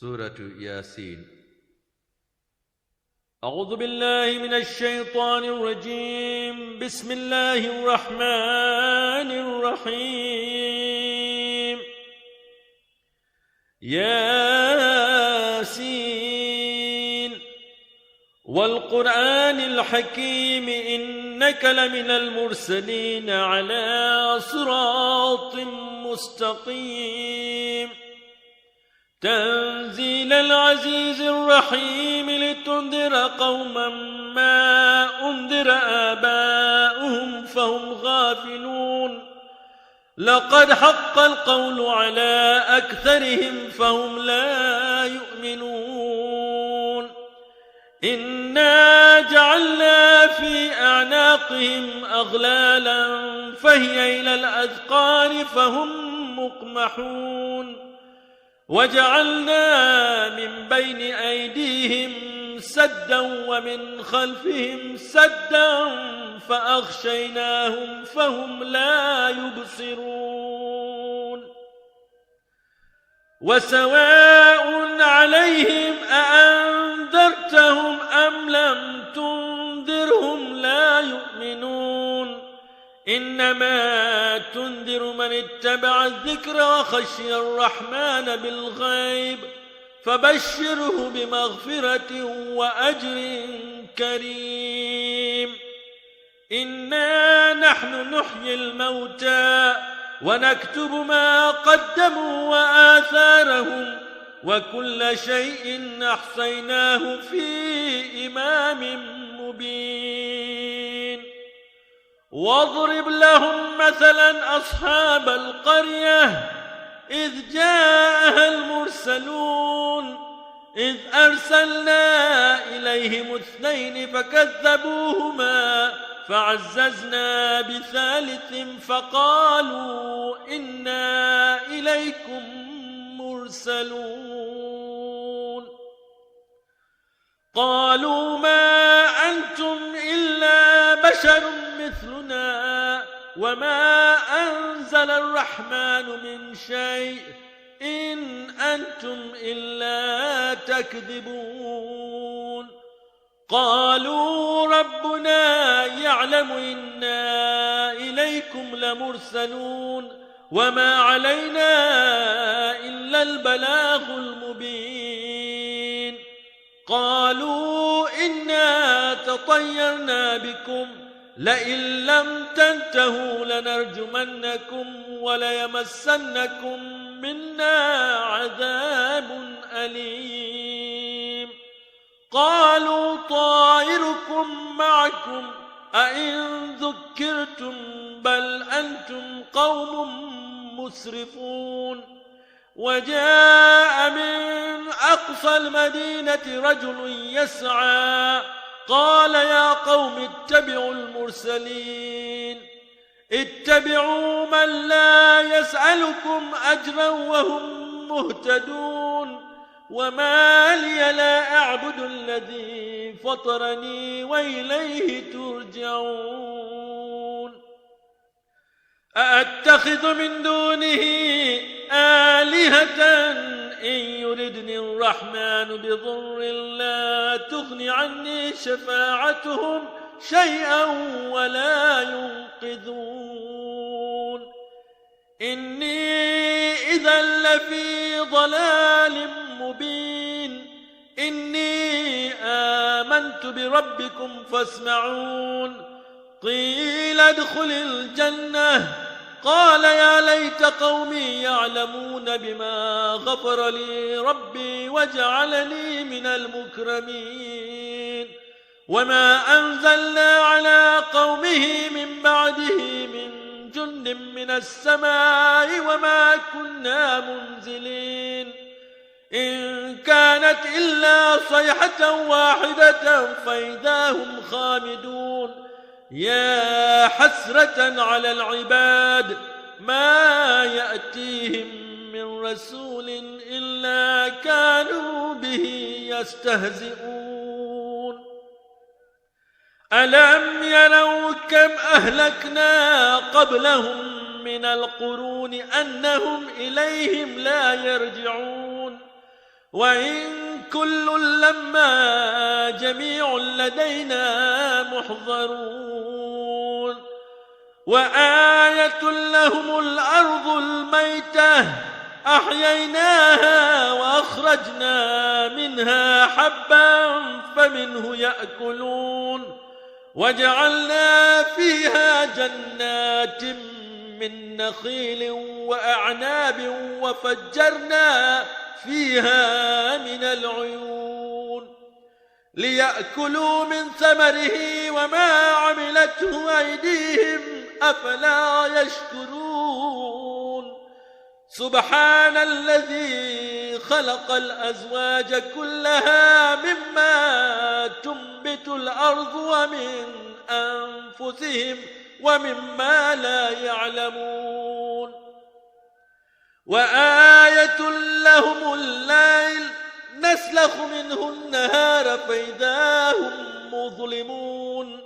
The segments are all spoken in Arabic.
سورة ياسين. أعوذ بالله من الشيطان الرجيم. بسم الله الرحمن الرحيم. ياسين والقرآن الحكيم إنك لمن المرسلين على صراط مستقيم. تنزيل العزيز الرحيم لتنذر قوما ما أنذر آباؤهم فهم غافلون. لقد حق القول على أكثرهم فهم لا يؤمنون. إنا جعلنا في أعناقهم أغلالا فهي إلى الأذقان فهم مقمحون. وجعلنا من بين أيديهم سدا ومن خلفهم سدا فأغشيناهم فهم لا يبصرون. وسواء عليهم أأنذرتهم أم لم تنذرهم لا يؤمنون. إنما تنذر من اتبع الذكر وخشي الرحمن بالغيب فبشره بمغفرة وأجر كريم. إنا نحن نحيي الموتى ونكتب ما قدموا وآثارهم وكل شيء أحصيناه في إمام مبين. واضرب لهم مثلا أصحاب القرية إذ جاءها المرسلون إذ أرسلنا إليهم 2 فكذبوهما فعززنا بثالث فقالوا إنا إليكم مرسلون. قالوا ما أنتم إلا بشر مثلنا وما أنزل الرحمن من شيء إن أنتم إلا تكذبون. قالوا ربنا يعلم إنا إليكم لمرسلون وما علينا إلا البلاغ المبين. قالوا إنا تطيرنا بكم لئن لم تنتهوا لنرجمنكم وليمسنكم منا عذاب أليم. قالوا طائركم معكم أئن ذكرتم بل أنتم قوم مسرفون. وجاء من أقصى المدينة رجل يسعى قال يا قوم اتبعوا المرسلين اتبعوا من لا يسألكم أجرا وهم مهتدون. وما لي لا أعبد الذي فطرني وإليه ترجعون. أأتخذ من دونه آلهة إن يردني الرحمن بضر لا تغن عني شفاعتهم شيئا ولا ينقذون. إني إذا لفي ضلال مبين. إني آمنت بربكم فاسمعون. قيل ادخل الجنة قال يا ليت قومي يعلمون بما غفر لي ربي وجعلني من المكرمين. وما أنزلنا على قومه من بعده من جند من السماء وما كنا منزلين. إن كانت إلا صيحة واحدة فإذا هم خامدون. يا حسرة على العباد ما يأتيهم من رسول إلا كانوا به يستهزئون. ألم يروا كم أهلكنا قبلهم من القرون أنهم إليهم لا يرجعون. وإن كل لما جميع لدينا محضرون وآية لهم الأرض الميتة أحييناها وأخرجنا منها حبا فمنه يأكلون وجعلنا فيها جنات من نخيل وأعناب وفجرنا فيها من العيون ليأكلوا من ثمره وما عملته أيديهم أفلا يشكرون سبحان الذي خلق الأزواج كلها مما تنبت الأرض ومن أنفسهم ومما لا يعلمون وآية لهم الليل نسلخ منه النهار فإذا هم مظلمون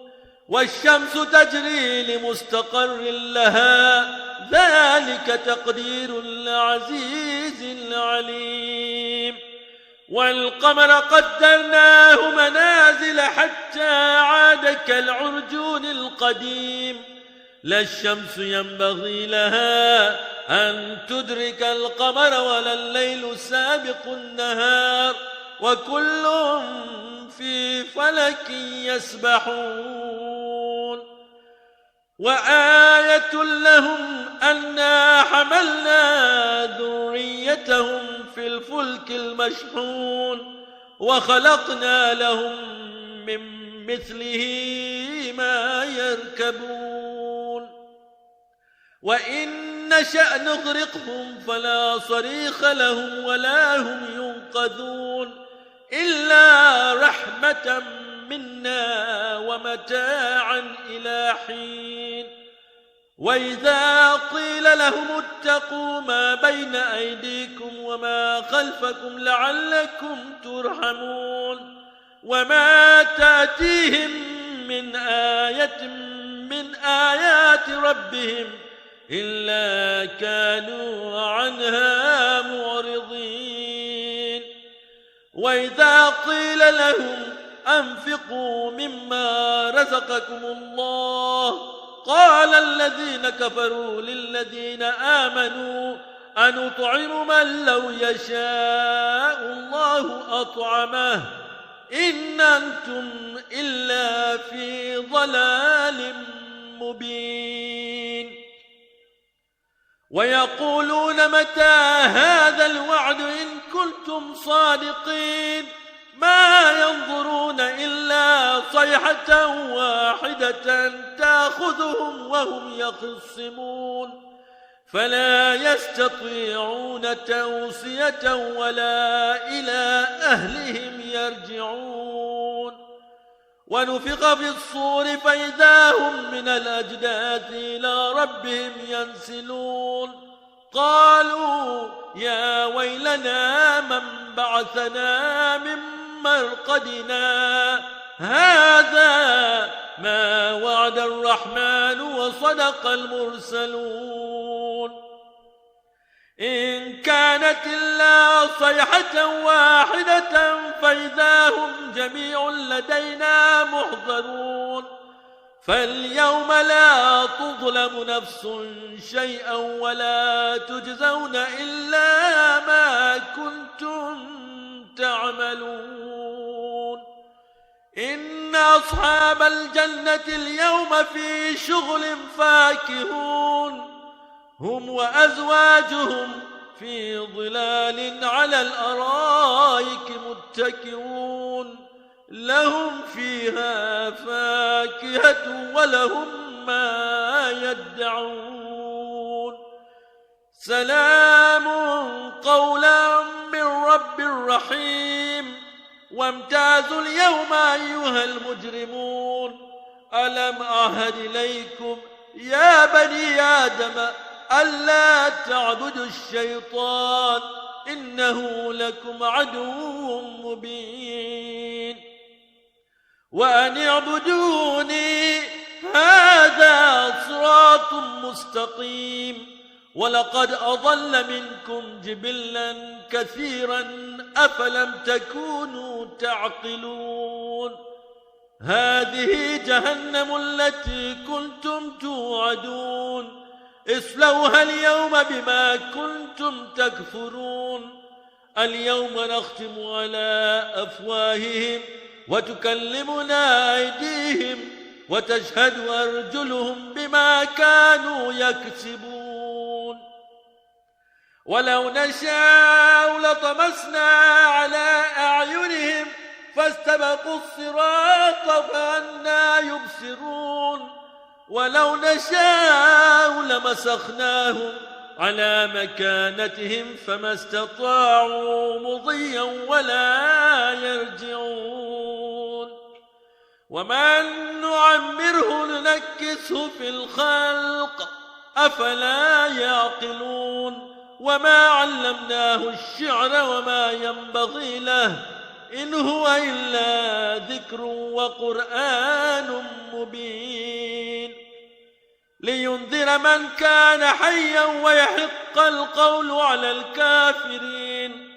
والشمس تجري لمستقر لها ذلك تقدير العزيز العليم والقمر قدرناه منازل حتى عاد كالعرجون القديم لا الشمس ينبغي لها أن تدرك القمر ولا الليل سابق النهار وكل في فلك يسبحون وآية لهم أنا حملنا ذريتهم في الفلك المشحون وخلقنا لهم من مثله ما يركبون وإن نشأ نغرقهم فلا صريخ لهم ولا هم ينقذون إلا رحمة منا ومتاعا إلى حين وإذا قيل لهم اتقوا ما بين أيديكم وما خلفكم لعلكم ترحمون وما تأتيهم من آية من آيات ربهم إلا كانوا عنها معرضين وإذا قيل لهم أنفقوا مما رزقكم الله قال الذين كفروا للذين آمنوا أنطعم من لو يشاء الله أطعمه إن أنتم إلا في ضلال مبين ويقولون متى هذا الوعد إن كنتم صادقين ما ينظرون إلا صيحة واحدة تأخذهم وهم يخصمون فلا يستطيعون توصية ولا إلى أهلهم يرجعون ونفخ في الصور فإذا هم من الأجداث إلى ربهم ينسلون قالوا يا ويلنا من بعثنا من مرقدنا هذا ما وعد الرحمن وصدق المرسلون إن كانت إلا صيحة واحدة فإذا هم جميع لدينا محضرون فاليوم لا تظلم نفس شيئا ولا تجزون إلا ما كنتم تعملون إن أصحاب الجنة اليوم في شغل فاكهون هم وأزواجهم في ظلال على الأرائك متكئون لهم فيها فاكهة ولهم ما يدعون سلام قولا من رب رحيم وامتازوا اليوم أيها المجرمون ألم أعهد إليكم يا بني آدم ألا تعبدوا الشيطان إنه لكم عدو مبين وأن اعبدوني هذا صراط مستقيم ولقد أضل منكم جبلا كثيرا أفلم تكونوا تعقلون هذه جهنم التي كنتم توعدون اصلوها اليوم بما كنتم تكفرون اليوم نختم على أفواههم وتكلمنا أيديهم وتشهد أرجلهم بما كانوا يكسبون ولو نشاء لطمسنا على أعينهم فاستبقوا الصراط فأنى يبصرون ولو نشاء لمسخناهم على مكانتهم فما استطاعوا مضيا ولا يرجعون ومن نعمره ننكسه في الخلق أفلا يعقلون وما علمناه الشعر وما ينبغي له إن هو إلا ذكر وقرآن مبين لينذر من كان حيا ويحق القول على الكافرين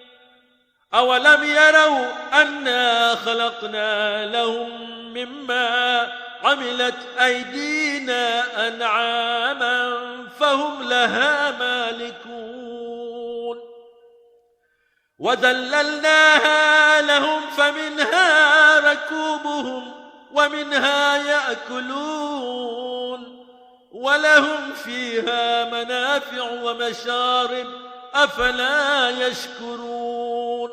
أولم يروا أنا خلقنا لهم مما عملت أيدينا أنعاما فهم لها مالكون وذللناها لهم فمنها ركوبهم ومنها يأكلون ولهم فيها منافع ومشارب أفلا يشكرون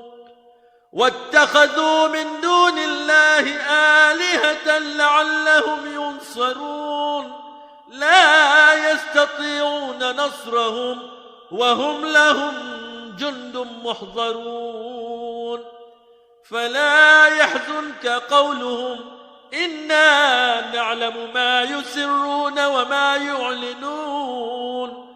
واتخذوا من دون الله آلهة لعلهم ينصرون لا يستطيعون نصرهم وهم لهم جند محضرون فلا يحزنك قولهم إنا نعلم ما يسرون وما يعلنون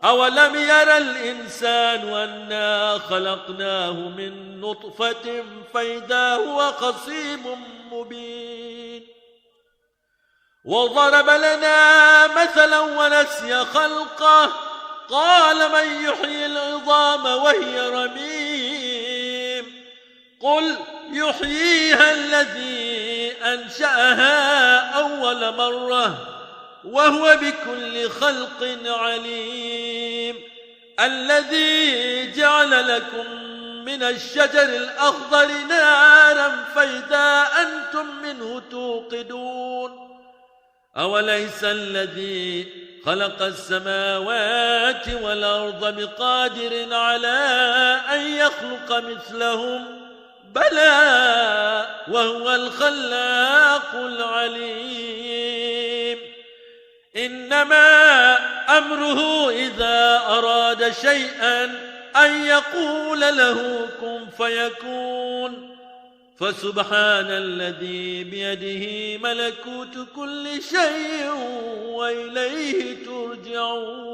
أولم ير الإنسان أنا خلقناه من نطفة فإذا هو خصيم مبين وضرب لنا مثلا ونسي خلقه قال من يحيي العظام وهي رميم قل يحييها الذي أنشأها أول مرة وهو بكل خلق عليم الذي جعل لكم من الشجر الأخضر نارا فإذا أنتم منه توقدون أوليس الذي خلق السماوات والأرض بقادر على أن يخلق مثلهم بلى وهو الخلاق العليم إنما أمره إذا أراد شيئا أن يقول له كن فيكون فسبحان الذي بيده ملكوت كل شيء وإليه ترجعون